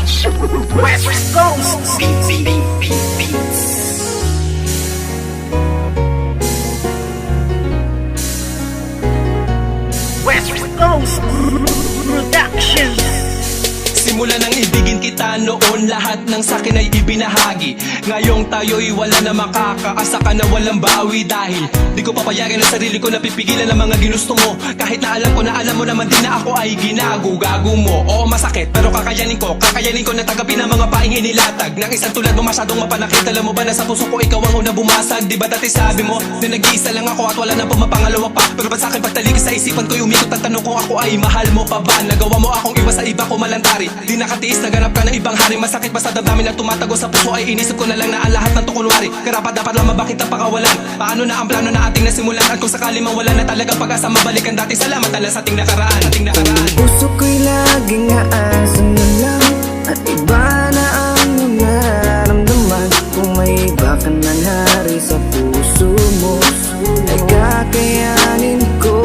West Coast Beats. West Coast Productions. Simula nang ibigin kita noon, lahat ng sakin ay ibinahagi. Ngayong tayo'y wala na makakaasa ka na walang bawi. Dahil di ko papayagan ang sarili ko na pipigilan ang mga ginusto mo. Kahit na alam mo naman din na ako ay ginago-gago mo. Oo, masakit pero kakayanin ko na tagapin ang mga paing inilatag ng isang tulad mo masyadong mapanakit. Alam mo ba na sa puso ko ikaw ang unang bumasag? Di ba dati sabi mo na nag-iisa lang ako at wala na pumapangalawa pa? Pero ba't sa'kin pagtalikis sa isipan ko'y umikot ang tanong kung ako ay mahal mo pa ba? Nagawa mo akong iba sa iba ko malantari. Di nakatiis, naganap ka ng ibang hari. Masakit ba sa damdamin na tumatago sa puso ay inisip ko na lang na ang lahat ng tukunwari. Karapat dapat lang mabakit ang pakawalan. Paano na ang plano na ating nasimulan? At kung sakali mang wala na talaga pag-asa, mabalikan dati. Salamat na lang sa ating nakaraan. Puso ko'y laging aasan na lang at iba na ang nararamdaman. Kung may iba ka na hari sa puso mo ay kakayanin ko.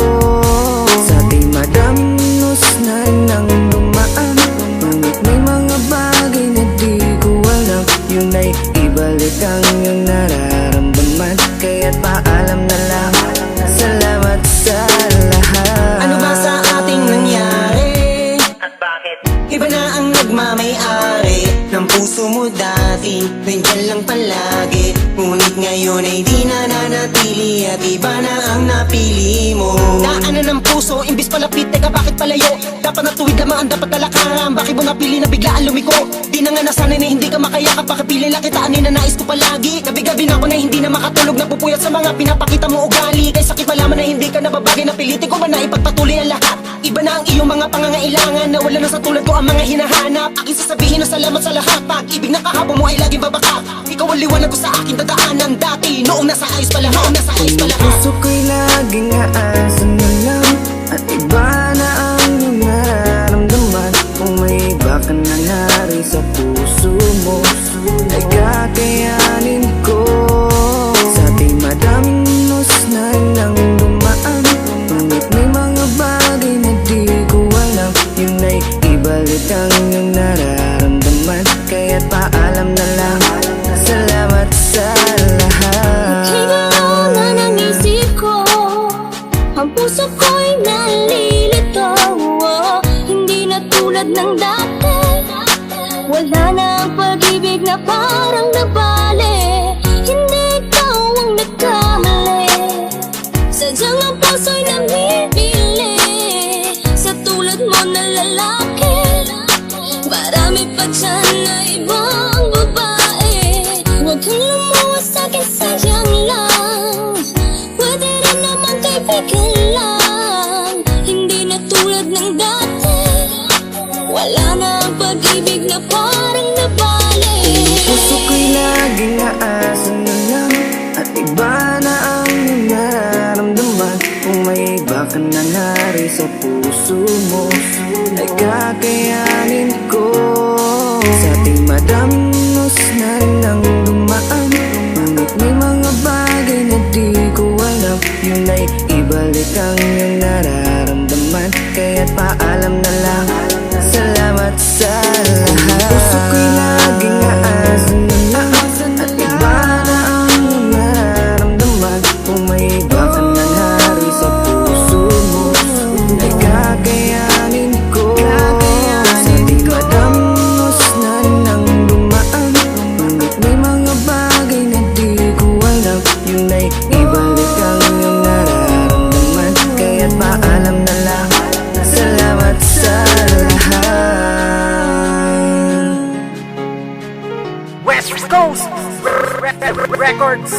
Sa ating madamnos na nang dumaan, ngunit may mga bagay na di ko alam. Yun ay ibalik ang iyong nararamdaman. Kaya't paalam na lang, salamat sa lahat. Ano ba sa ating nangyari? At bakit? Iba na ang nagmamay-ari ng puso mo dati, nandyan lang palagi. Ngunit ngayon ay di na nanatili at iba na ang napili mo. Daanan ng puso, imbis palapit, teka bakit palayo? Dapat natuwid lamang ang dapat talakaran. Bakit mo napili na biglaan lumiko? Di na nga nasanay na hindi ka makayakap. Pakipili lang kita, anin na nais ko palagi. Gabi-gabi na ako na hindi na makatulog, napupuyat sa mga pinapakita mo ugali. Kay sakit malaman na hindi ka nababagay, napilitin ko ba na ipagpatuloy ang lahat? Iba na ang iyong mga pangangailangan, na wala na sa tulad ko ang mga hinahanap. Aking sasabihin na salamat sa lahat. Pag-ibig na kahapon mo ay laging babaka. Ikaw ang liwanag ko sa aking dadaanan dati, noong nasa ayos pa lahat. Puso ko'y laging aasan na lang at iba na ang iyong nararamdaman. Kung may iba ka na hari sa puso mo ay kakayanin ko. Sa ating madamnos na nang dumaan, ngunit may mga bagay na di ko alam. Yun ay ibalik ang iyong nararamdaman. Kaya't paalam na lang, salamat sa lahat. Higalaw na ng isip ko, ang puso ko'y nalilito. Hindi na tulad ng dati, wala na ang pag-ibig na parang nabali. Hindi ikaw ang nagkamali, sadyang ang puso'y namimili sa tulad mo na lalaki. Marami pa dyan na ibang babae. Huwag kang lumuwas sa'kin, sayang lang. Pwede rin naman kaibigan lang. Hindi na tulad ng dati, wala na ang pag-ibig na parang nabali. Puso ko'y laging aasan na lang at iba na ang iyong nararamdaman. Kung may iba ka na hari sa puso mo ay kakayanin ko. Sa ating madamnos na nang dumaan, ngunit may mga bagay na di ko alam. Yun ay ibalik ang iyong nararamdaman. Kaya't paalam na lang, salamat sa lahat. Puso ko'y laging aasan na lang at iba na ang iyong nararamdaman. Kung may iba ka na hari sa puso mo ay kakayanin ko. Sa ating madamnos na nang dumaan, ngunit may mga bagay na di ko alam. Yun ay ibalik ang iyong nararamdaman. Kaya't paalam na lang, salamat sa lahat. West Coast Records.